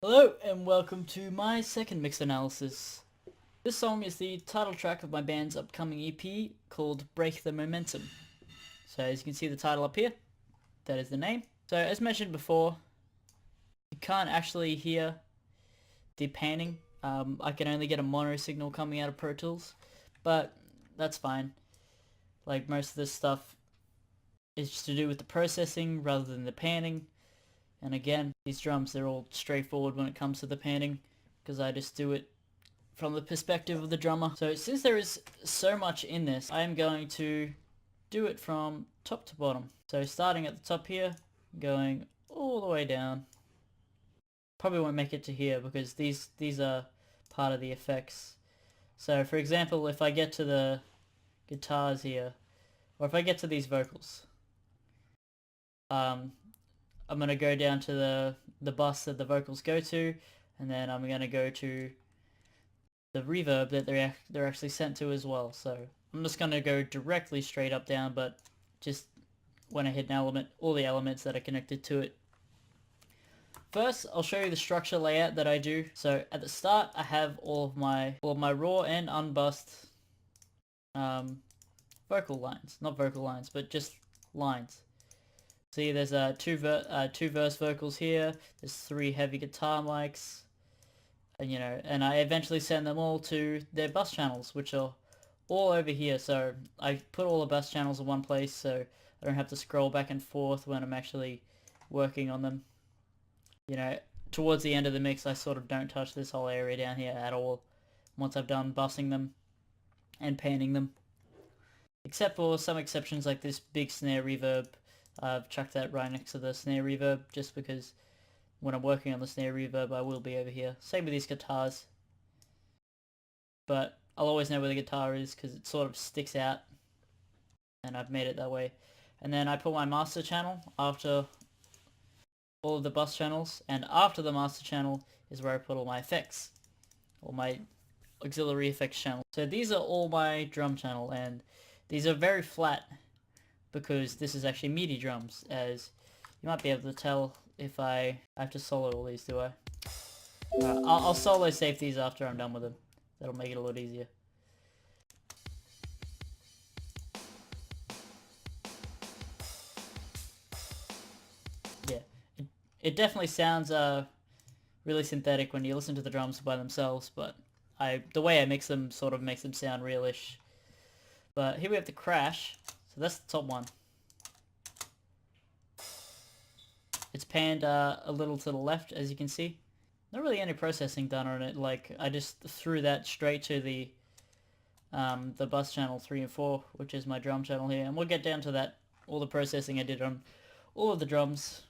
Hello and welcome to my second mix analysis. This song is the title track of my band's upcoming EP called Break the Momentum. So as you can see the title up here, that is the name. So as mentioned before, you can't actually hear the panning. I can only get a mono signal coming out of Pro Tools, but that's fine. Like most of this stuff is just to do with the processing rather than the panning. And again, these drums, they're all straightforward when it comes to the panning, because I just do it from the perspective of the drummer. So since there is so much in this, I am going to do it from top to bottom. So starting at the top here, going all the way down. Probably won't make it to here because these are part of the effects. So for example, if I get to the guitars here, or if I get to these vocals, I'm going to go down to the bus that the vocals go to, and then I'm going to go to the reverb that they're actually sent to as well. So I'm just going to go directly straight up down, but just when I hit an element, all the elements that are connected to it. First, I'll show you the structure layout that I do. So at the start, I have all of my raw and unbussed vocal lines. Not vocal lines, but just lines. See, there's two verse vocals here. There's 3 heavy guitar mics, and I eventually send them all to their bus channels, which are all over here. So I put all the bus channels in one place, so I don't have to scroll back and forth when I'm actually working on them. Towards the end of the mix, I sort of don't touch this whole area down here at all. Once I've done bussing them and panning them, except for some exceptions like this big snare reverb. I've chucked that right next to the snare reverb just because when I'm working on the snare reverb I will be over here. Same with these guitars. But I'll always know where the guitar is because it sort of sticks out, and I've made it that way. And then I put my master channel after all of the bus channels, and after the master channel is where I put all my effects, all my auxiliary effects channel. So these are all my drum channel, and these are very flat because this is actually MIDI drums, as you might be able to tell if I have to solo all these, do I? I'll solo save these after I'm done with them. That'll make it a lot easier. Yeah, it definitely sounds really synthetic when you listen to the drums by themselves, but the way I mix them sort of makes them sound realish. But here we have the crash. So that's the top one. It's panned a little to the left, as you can see. Not really any processing done on it. Like, I just threw that straight to the bus channel 3 and 4, which is my drum channel here. And we'll get down to that, all the processing I did on all of the drums,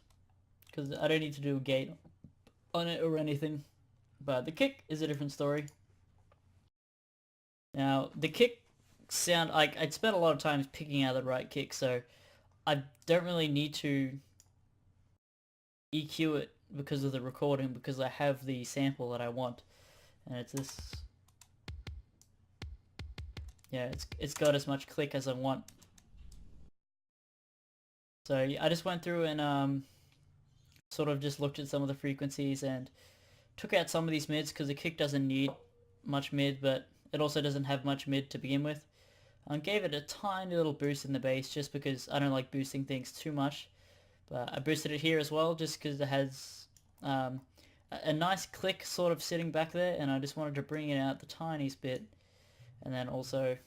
because I don't need to do a gate on it or anything. But the kick is a different story. Now, the kick sound, I'd spent a lot of time picking out the right kick, so I don't really need to EQ it because of the recording, because I have the sample that I want, and it's this. Yeah, it's got as much click as I want. So I just went through and sort of just looked at some of the frequencies and took out some of these mids, because the kick doesn't need much mid, but it also doesn't have much mid to begin with. Gave it a tiny little boost in the bass just because I don't like boosting things too much. But I boosted it here as well just because it has a nice click sort of sitting back there, and I just wanted to bring it out the tiniest bit. And then also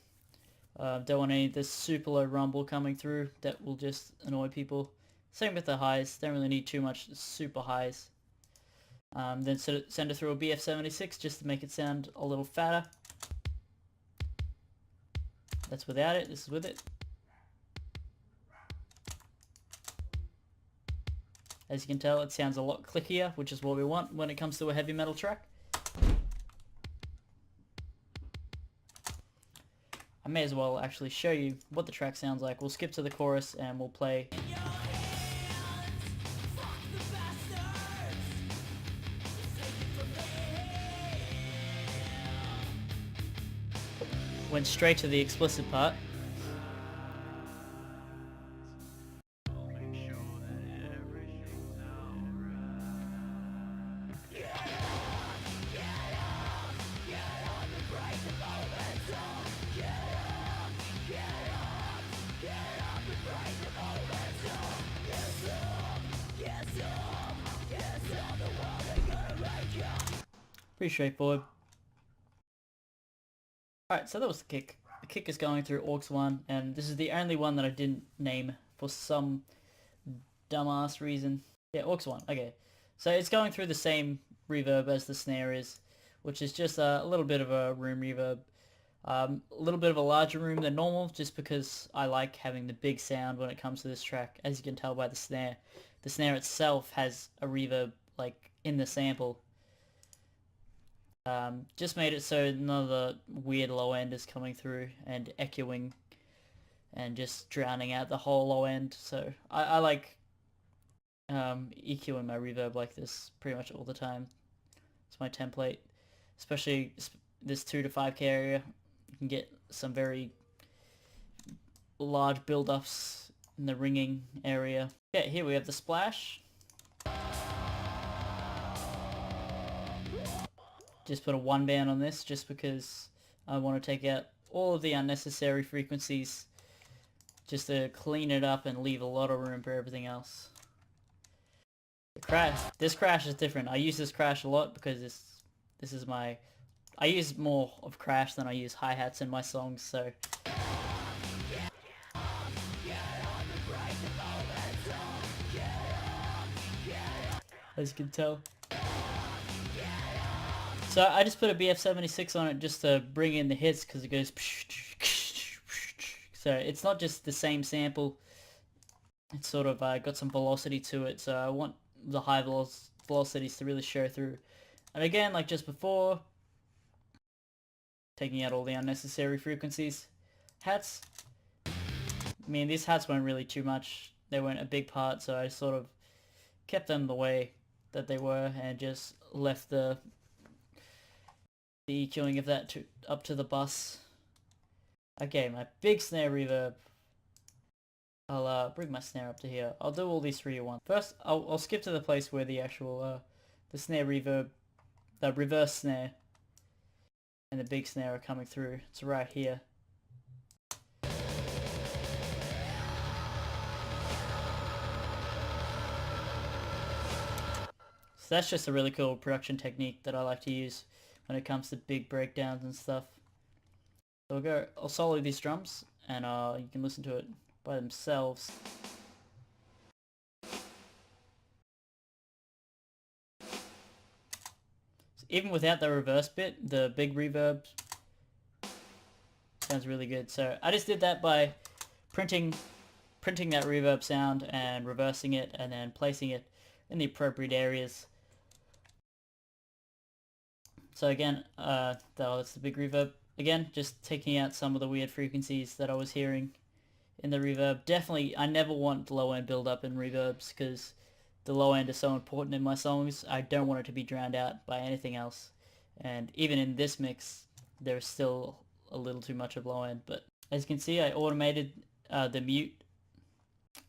don't want any of this super low rumble coming through that will just annoy people. Same with the highs, don't really need too much super highs. Then send it through a BF76 just to make it sound a little fatter. That's without it, this is with it. As you can tell, it sounds a lot clickier, which is what we want when it comes to a heavy metal track. I may as well actually show you what the track sounds like. We'll skip to the chorus and we'll play. Went straight to the explicit part. Pretty straightforward. Alright, so that was the kick. The kick is going through aux 1, and this is the only one that I didn't name for some dumbass reason. Yeah, aux 1, okay. So it's going through the same reverb as the snare is, which is just a little bit of a room reverb. A little bit of a larger room than normal, just because I like having the big sound when it comes to this track. As you can tell by the snare itself has a reverb like in the sample. Just made it so none of the weird low end is coming through and echoing and just drowning out the whole low end. So I like EQing my reverb like this pretty much all the time. It's my template, especially this 2 to 5K area. You can get some very large build-ups in the ringing area. Yeah, here we have the splash. Just put a 1 band on this just because I want to take out all of the unnecessary frequencies just to clean it up and leave a lot of room for everything else. This crash is different. I use this crash a lot because this is my... I use more of crash than I use hi-hats in my songs, so... As you can tell. So I just put a BF76 on it just to bring in the hits because it goes... So it's not just the same sample. It's sort of got some velocity to it, so I want the high velocities to really show through. And again, like just before, taking out all the unnecessary frequencies. Hats. I mean, these hats weren't really too much. They weren't a big part, so I sort of kept them the way that they were and just left the EQing of that up to the bus. Okay, my big snare reverb. I'll bring my snare up to here. I'll do all these 3 at once. First, I'll skip to the place where the actual the snare reverb, the reverse snare, and the big snare are coming through. It's right here. So that's just a really cool production technique that I like to use when it comes to big breakdowns and stuff. So I'll solo these drums, and you can listen to it by themselves. So even without the reverse bit, the big reverb sounds really good. So I just did that by printing that reverb sound and reversing it and then placing it in the appropriate areas. So again, that's the big reverb. Again, just taking out some of the weird frequencies that I was hearing in the reverb. Definitely, I never want low end build up in reverbs because the low end is so important in my songs. I don't want it to be drowned out by anything else. And even in this mix, there's still a little too much of low end. But as you can see, I automated the mute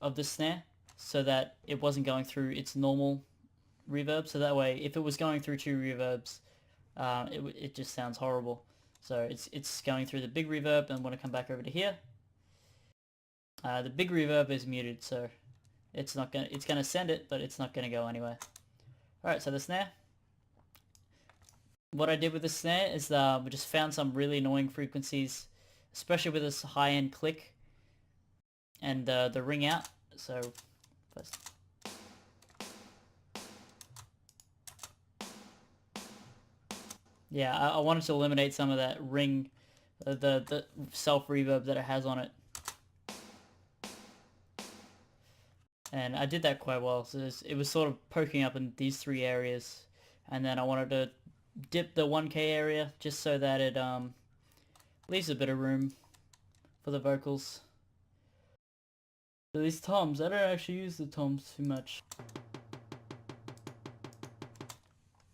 of the snare so that it wasn't going through its normal reverb. So that way, if it was going through 2 reverbs, it just sounds horrible. So it's going through the big reverb, and when I come back over to here, the big reverb is muted, so it's gonna send it, but it's not gonna go anywhere. Alright, so the snare. What I did with the snare is we just found some really annoying frequencies, especially with this high-end click and the ring out. So first. Yeah, I wanted to eliminate some of that ring, the self-reverb that it has on it. And I did that quite well, so it was sort of poking up in these 3 areas. And then I wanted to dip the 1K area just so that it leaves a bit of room for the vocals. So these toms, I don't actually use the toms too much.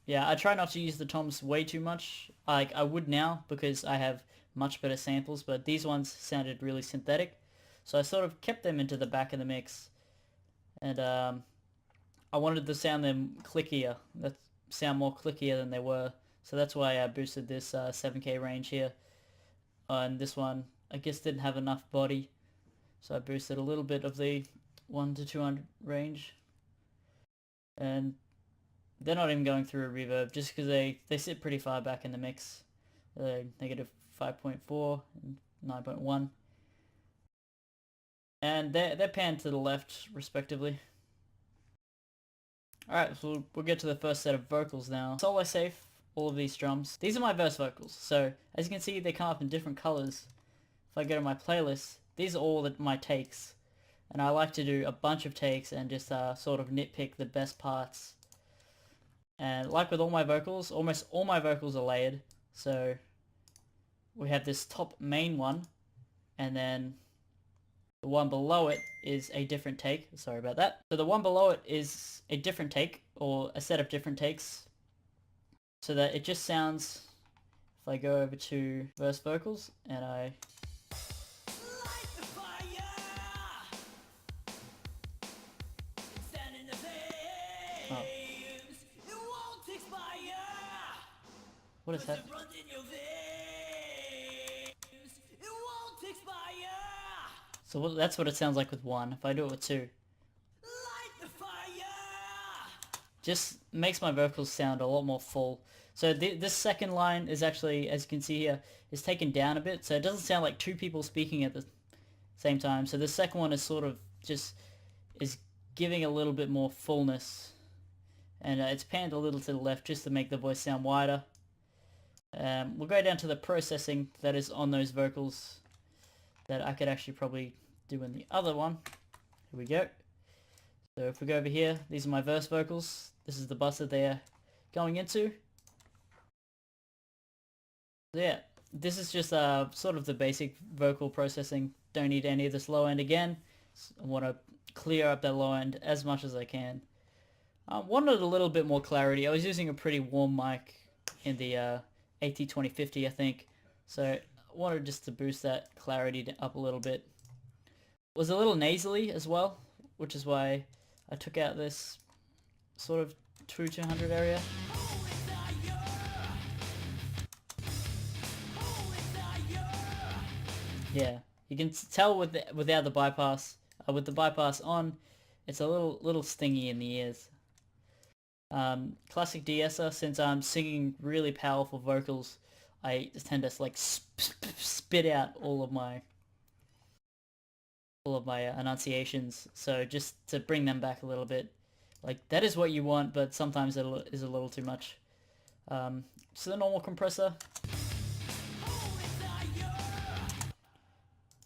Yeah, I try not to use the toms way too much. Like, I would now because I have much better samples, but these ones sounded really synthetic. So I sort of kept them into the back of the mix. And I wanted to sound them clickier, that sound more clickier than they were. So that's why I boosted this 7K range here. And this one, I guess, didn't have enough body. So I boosted a little bit of the 1 to 200 range. And They're not even going through a reverb just because they sit pretty far back in the mix. Negative 5.4 and 9.1. And they're panned to the left respectively. Alright, so we'll get to the first set of vocals now. Solo safe, all of these drums. These are my verse vocals, so as you can see they come up in different colors. If I go to my playlist, these are all my takes. And I like to do a bunch of takes and just sort of nitpick the best parts. And like with all my vocals, almost all my vocals are layered. So we have this top main one, and then the one below it is a different take. Sorry about that. So the one below it is a different take, or a set of different takes, so that it just sounds, if I go over to verse vocals and I what is that? So that's what it sounds like with one. If I do it with two, just makes my vocals sound a lot more full. So this second line is actually, as you can see here, is taken down a bit, so it doesn't sound like two people speaking at the same time. So the second one is sort of just is giving a little bit more fullness, and it's panned a little to the left just to make the voice sound wider. We'll go down to the processing that is on those vocals that I could actually probably do in the other one. Here we go. So if we go over here, these are my verse vocals. This is the bus that they're going into. So yeah, this is just sort of the basic vocal processing. Don't need any of this low end again. I want to clear up that low end as much as I can. Wanted a little bit more clarity. I was using a pretty warm mic in the AT2050, I think. So I wanted just to boost that clarity up a little bit. It was a little nasally as well, which is why I took out this sort of 200 area. Yeah, you can tell without the bypass. With the bypass on, it's a little stingy in the ears. Classic de-esser, since I'm singing really powerful vocals, I tend to like spit out all of my enunciations. So just to bring them back a little bit, like that is what you want, but sometimes it is a little too much. So the normal compressor.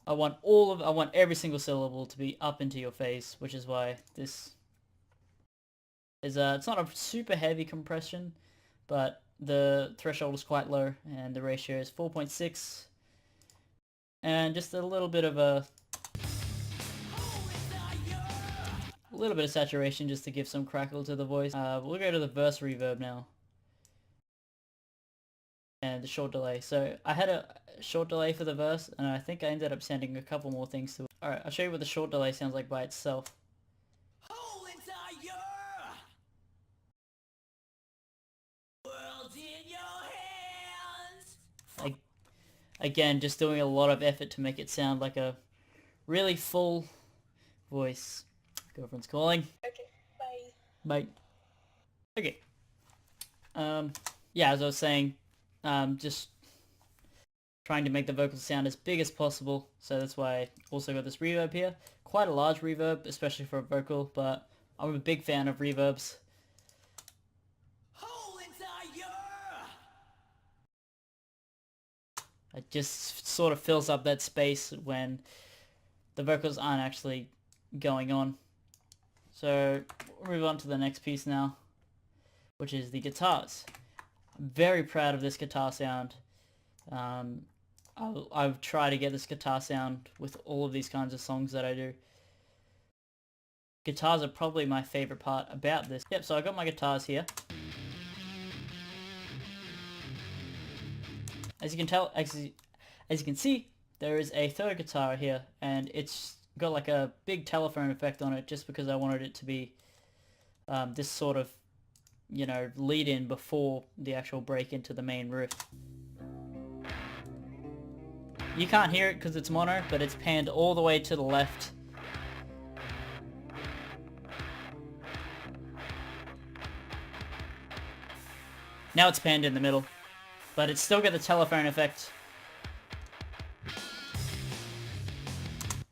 I want every single syllable to be up into your face, which is why this is it's not a super heavy compression, but the threshold is quite low and the ratio is 4.6, and just a little bit of saturation just to give some crackle to the voice. We'll go to the verse reverb now. And the short delay. So I had a short delay for the verse, and I think I ended up sending a couple more things to it. Alright, I'll show you what the short delay sounds like by itself. Again, just doing a lot of effort to make it sound like a really full voice. Girlfriend's calling. Okay, bye. Bye. Okay. Yeah, as I was saying, just trying to make the vocals sound as big as possible, so that's why I also got this reverb here. Quite a large reverb, especially for a vocal, but I'm a big fan of reverbs. It just sort of fills up that space when the vocals aren't actually going on. So we'll move on to the next piece now, which is the guitars. I'm very proud of this guitar sound. I've tried to get this guitar sound with all of these kinds of songs that I do. Guitars are probably my favorite part about this. Yep, so I got my guitars here. As you can tell, as you can see, there is a third guitar here, and it's got like a big telephone effect on it just because I wanted it to be this sort of, you know, lead in before the actual break into the main riff. You can't hear it because it's mono, but it's panned all the way to the left. Now it's panned in the middle, but it's still got the telephone effect.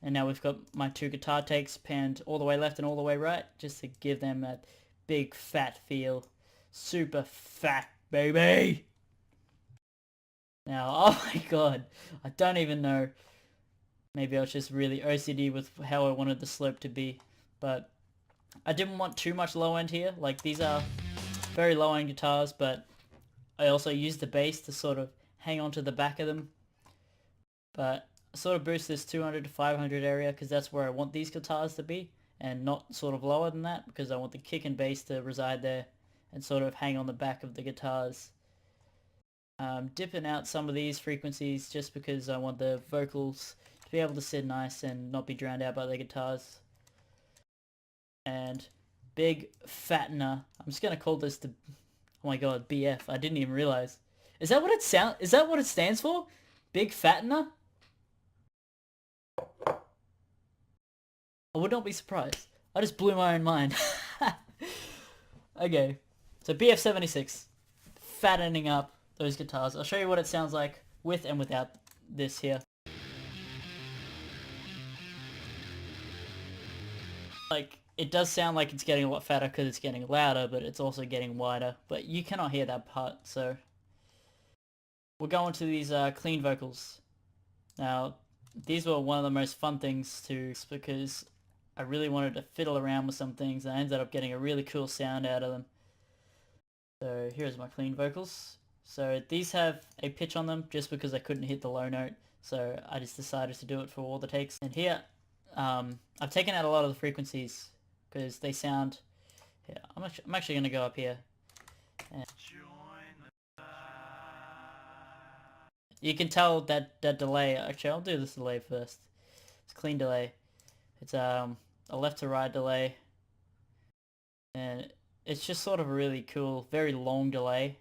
And now we've got my two guitar takes panned all the way left and all the way right, just to give them that big fat feel. Super fat, baby! Now, oh my god, I don't even know. Maybe I was just really OCD with how I wanted the slope to be, but I didn't want too much low end here. Like, these are very low end guitars, but I also used the bass to sort of hang on to the back of them. But I sort of boost this 200 to 500 area because that's where I want these guitars to be, and not sort of lower than that because I want the kick and bass to reside there and sort of hang on the back of the guitars. Dipping out some of these frequencies just because I want the vocals to be able to sit nice and not be drowned out by the guitars. And big fattener. I'm just gonna call this the, oh my god, BF. I didn't even realize. Is that what it stands for? Big fattener? I would not be surprised. I just blew my own mind. Okay, so BF76, fattening up those guitars. I'll show you what it sounds like with and without this here. Like, it does sound like it's getting a lot fatter because it's getting louder, but it's also getting wider. But you cannot hear that part, so we'll go on to these clean vocals. Now, these were one of the most fun things to, because I really wanted to fiddle around with some things, and I ended up getting a really cool sound out of them. So here's my clean vocals. So these have a pitch on them just because I couldn't hit the low note, so I just decided to do it for all the takes. And here, I've taken out a lot of the frequencies because they sound, yeah, I'm actually going to go up here. And you can tell that delay. Actually, I'll do this delay first. It's clean delay. It's a left to right delay, and it's just sort of a really cool, very long delay,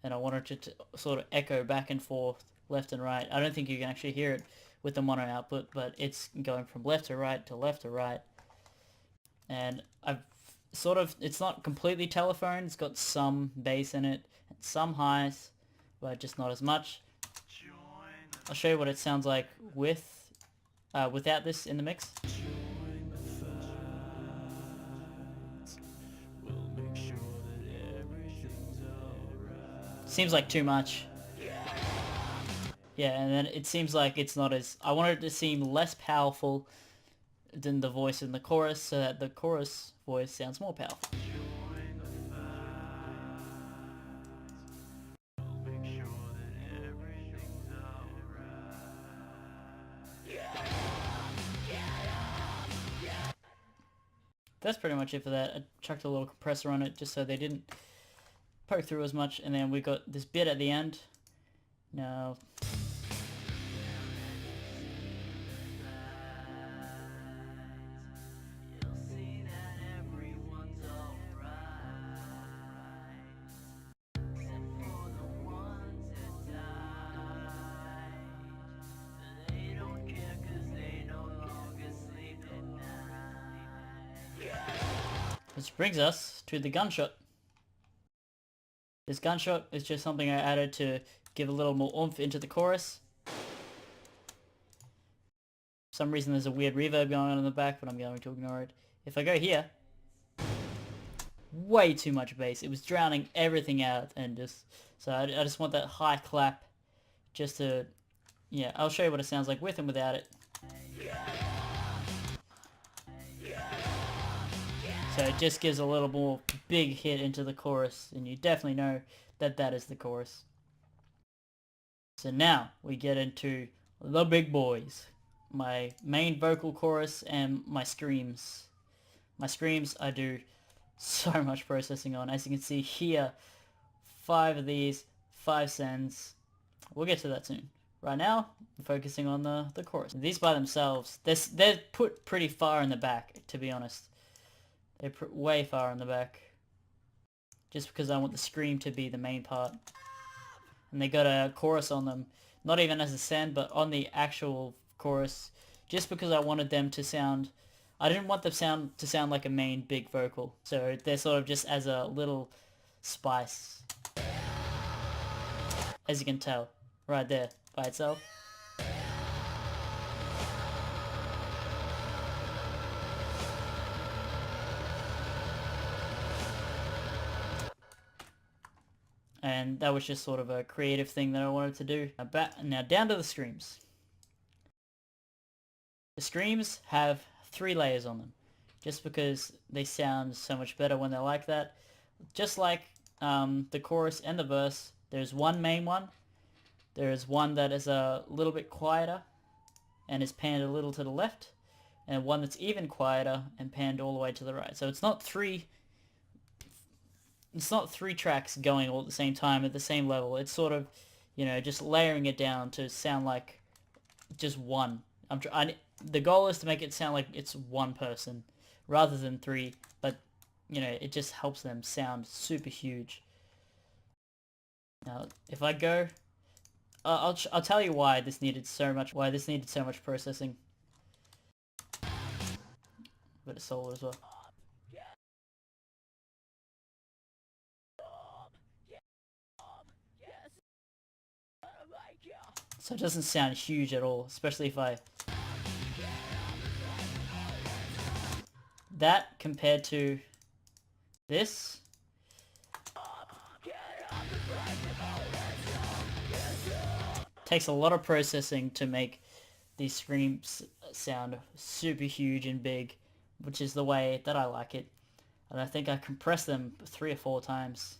and I wanted it to sort of echo back and forth, left and right. I don't think you can actually hear it with the mono output, but it's going from left to right to left to right. And I've sort of, it's not completely telephone, it's got some bass in it, and some highs, but just not as much. I'll show you what it sounds like with, without this in the mix. Seems like too much. Yeah, and then it seems like it's not as... I wanted it to seem less powerful than the voice in the chorus, so that the chorus voice sounds more powerful. That's pretty much it for that. I chucked a little compressor on it just so they didn't poke through as much, and then we got this bit at the end. Now, which brings us to the gunshot. This gunshot is just something I added to give a little more oomph into the chorus. For some reason there's a weird reverb going on in the back, but I'm going to ignore it. If I go here, way too much bass. It was drowning everything out, and just, so I just want that high clap just to, yeah, I'll show you what it sounds like with and without it. So it just gives a little more big hit into the chorus, and you definitely know that that is the chorus. So now we get into the big boys. My main vocal chorus and my screams. My screams I do so much processing on. As you can see here, 5 of these, 5 sends. We'll get to that soon. Right now, I'm focusing on the chorus. These by themselves, they're put pretty far in the back, to be honest. They're way far in the back. Just because I want the scream to be the main part. And they got a chorus on them. Not even as a send, but on the actual chorus. Just because I wanted them to sound... I didn't want them to sound like a main big vocal. So they're sort of just as a little spice. as you can tell, right there by itself. And that was just sort of a creative thing that I wanted to do. Now down to the screams. The screams have 3 layers on them, just because they sound so much better when they're like that. Just like the chorus and the verse, there's one main one. There's one that is a little bit quieter and is panned a little to the left, and one that's even quieter and panned all the way to the right. So it's not three tracks going all at the same time at the same level. It's sort of, you know, just layering it down to sound like just one. The goal is to make it sound like it's one person rather than 3, but you know, it just helps them sound super huge. Now, if I go, I'll tell you why this needed so much processing. Bit of solo as well. So it doesn't sound huge at all, especially if I... That compared to this. Takes a lot of processing to make these screams sound super huge and big, which is the way that I like it. And I think I compressed them 3 or 4 times.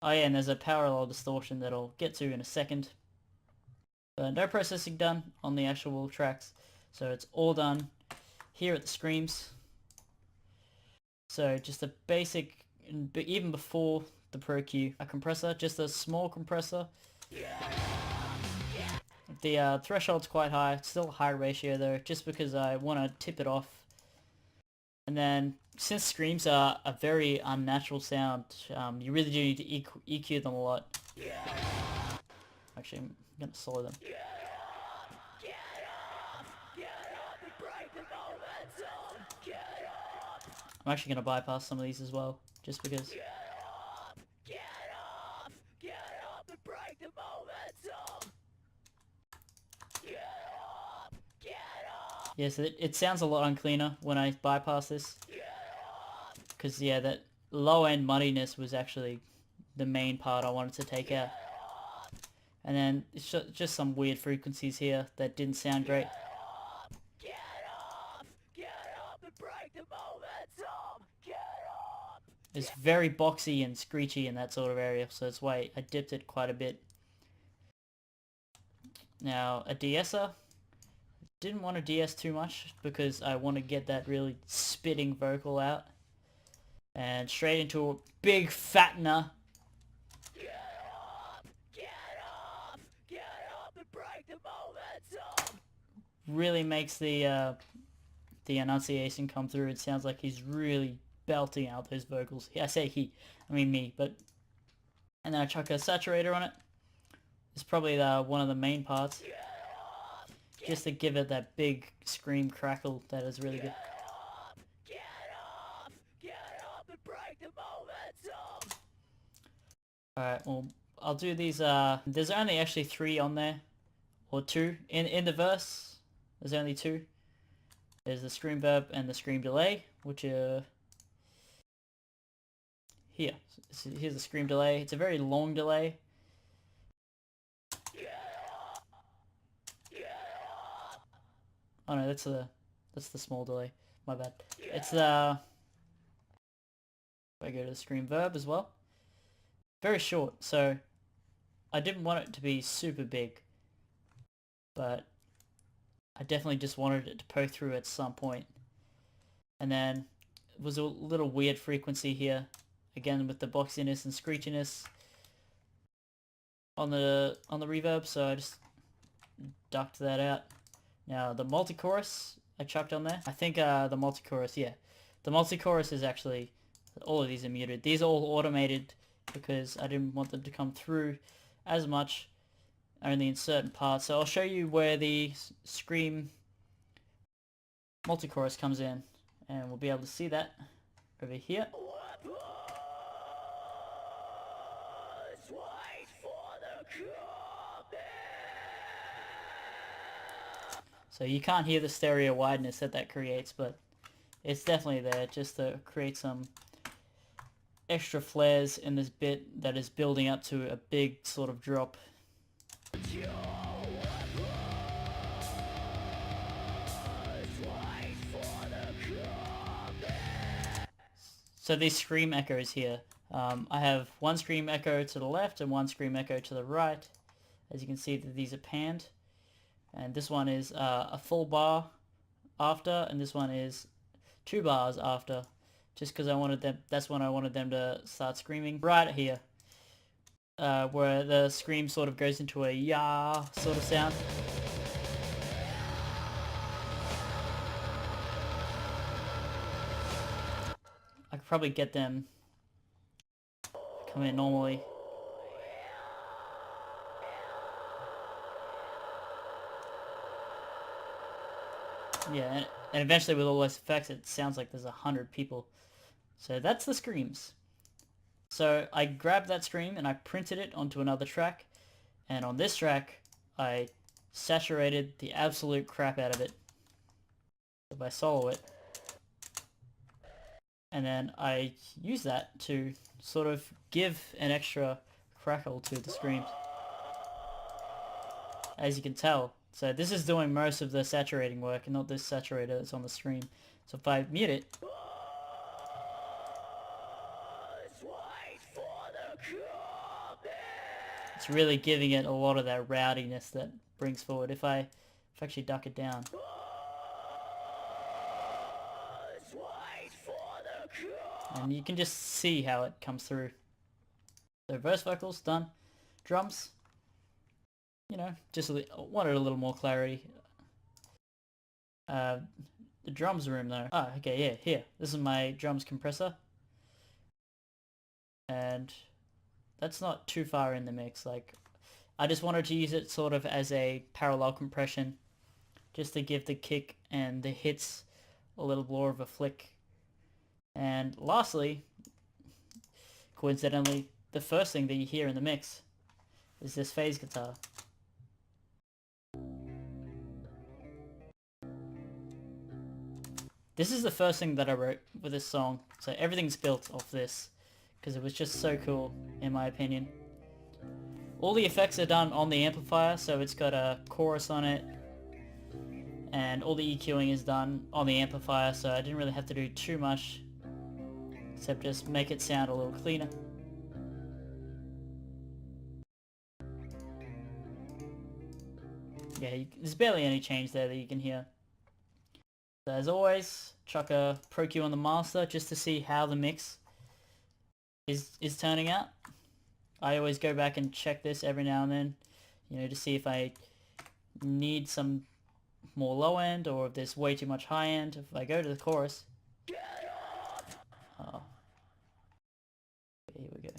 Oh yeah, and there's a parallel distortion that I'll get to in a second. But no processing done on the actual tracks, so it's all done here at the screams. So just a basic, even before the Pro Q, a compressor, just a small compressor. The threshold's quite high, it's still a high ratio though, just because I want to tip it off. And then, since screams are a very unnatural sound, you really do need to EQ them a lot. Actually, I'm going to solo them. I'm actually going to bypass some of these as well, just because. Yes, it sounds a lot uncleaner when I bypass this. Because, yeah, that low-end muddiness was actually the main part I wanted to take out. And then it's just some weird frequencies here that didn't sound great. It's very boxy and screechy in that sort of area, so that's why I dipped it quite a bit. Now, a de-esser. Didn't want to de-ess too much because I want to get that really spitting vocal out. And straight into a big fattener. Really makes the enunciation come through. It sounds like he's really belting out those vocals. I say he, I mean me, but... And then I chuck a saturator on it. It's probably one of the main parts. Just to give it that big scream crackle that is really good. Alright, well, I'll do these, there's only actually 3 on there. Or 2. In the verse, there's only 2. There's the scream verb and the scream delay, which are... Here. So here's the scream delay. It's a very long delay. Oh no, that's the small delay. My bad. It's the... I go to the scream verb as well. Very short, so I didn't want it to be super big, but I definitely just wanted it to poke through at some point. And then it was a little weird frequency here, again with the boxiness and screechiness on the reverb, so I just ducked that out. Now the multi-chorus I chucked on there. I think the multi-chorus, yeah. The multi-chorus is actually, all of these are muted. These are all automated because I didn't want them to come through as much, only in certain parts. So I'll show you where the scream multi-chorus comes in, and we'll be able to see that over here. So you can't hear the stereo wideness that creates, but it's definitely there just to create some extra flares in this bit that is building up to a big sort of drop. So these scream echoes here, I have one scream echo to the left and one scream echo to the right. As you can see, that these are panned, and this one is a full bar after, and this one is 2 bars after, just because I wanted them. That's when I wanted them to start screaming right here, where the scream sort of goes into a yah sort of sound. I could probably get them come in normally. Yeah, and eventually with all those effects it sounds like there's 100 people. So that's the screams. So I grabbed that scream and I printed it onto another track, and on this track I saturated the absolute crap out of it. If I solo it, and then I use that to sort of give an extra crackle to the screams, as you can tell. So this is doing most of the saturating work and not this saturator that's on the screen. So if I mute it, it's really giving it a lot of that rowdiness that brings forward. If I actually duck it down, and you can just see how it comes through. So verse vocals done, drums, you know, just wanted a little more clarity. The drums room though. Oh, okay, yeah, here. This is my drums compressor, and that's not too far in the mix. Like, I just wanted to use it sort of as a parallel compression, just to give the kick and the hits a little more of a flick. And lastly, coincidentally, the first thing that you hear in the mix is this phase guitar. This is the first thing that I wrote with this song, so everything's built off this, because it was just so cool, in my opinion. All the effects are done on the amplifier, so it's got a chorus on it, and all the EQing is done on the amplifier, so I didn't really have to do too much, except just make it sound a little cleaner. Yeah, there's barely any change there that you can hear. So as always, chuck a Pro Q on the master just to see how the mix is turning out. I always go back and check this every now and then, you know, to see if I need some more low end or if there's way too much high end. If I go to the chorus, oh, here we go.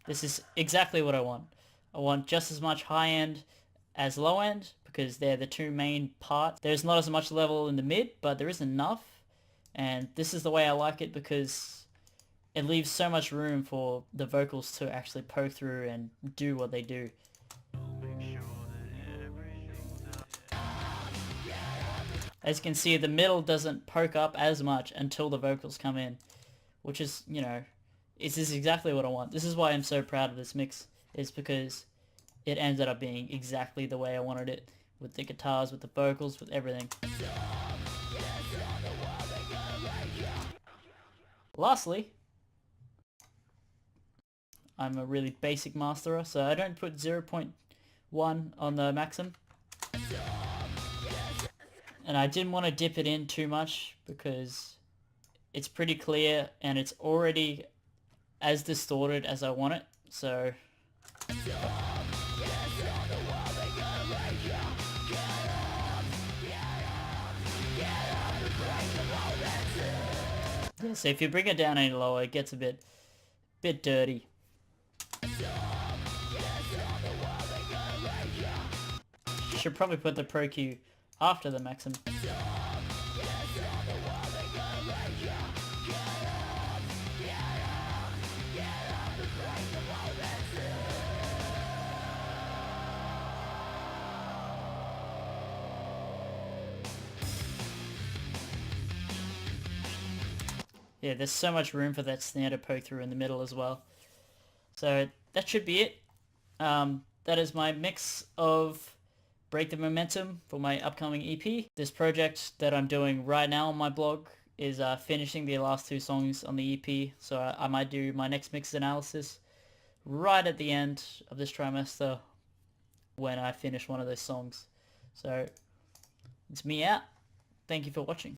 This is exactly what I want. I want just as much high end as low end, because they're the two main parts. There's not as much level in the mid, but there is enough, and this is the way I like it because it leaves so much room for the vocals to actually poke through and do what they do. As you can see, the middle doesn't poke up as much until the vocals come in, which is, you know, this is exactly what I want. This is why I'm so proud of this mix, is because it ended up being exactly the way I wanted it, with the guitars, with the vocals, with everything. Lastly, I'm a really basic masterer, so I don't put 0.1 on the Maxim. And I didn't want to dip it in too much because it's pretty clear and it's already as distorted as I want it, so yeah, so if you bring it down any lower, it gets a bit dirty. Should probably put the Pro Q after the Maxim. Yeah, there's so much room for that snare to poke through in the middle as well. So that should be it. That is my mix of Break the Momentum for my upcoming EP. This project that I'm doing right now on my blog is finishing the last 2 songs on the EP, so I might do my next mix analysis right at the end of this trimester when I finish one of those songs. So it's me out. Thank you for watching.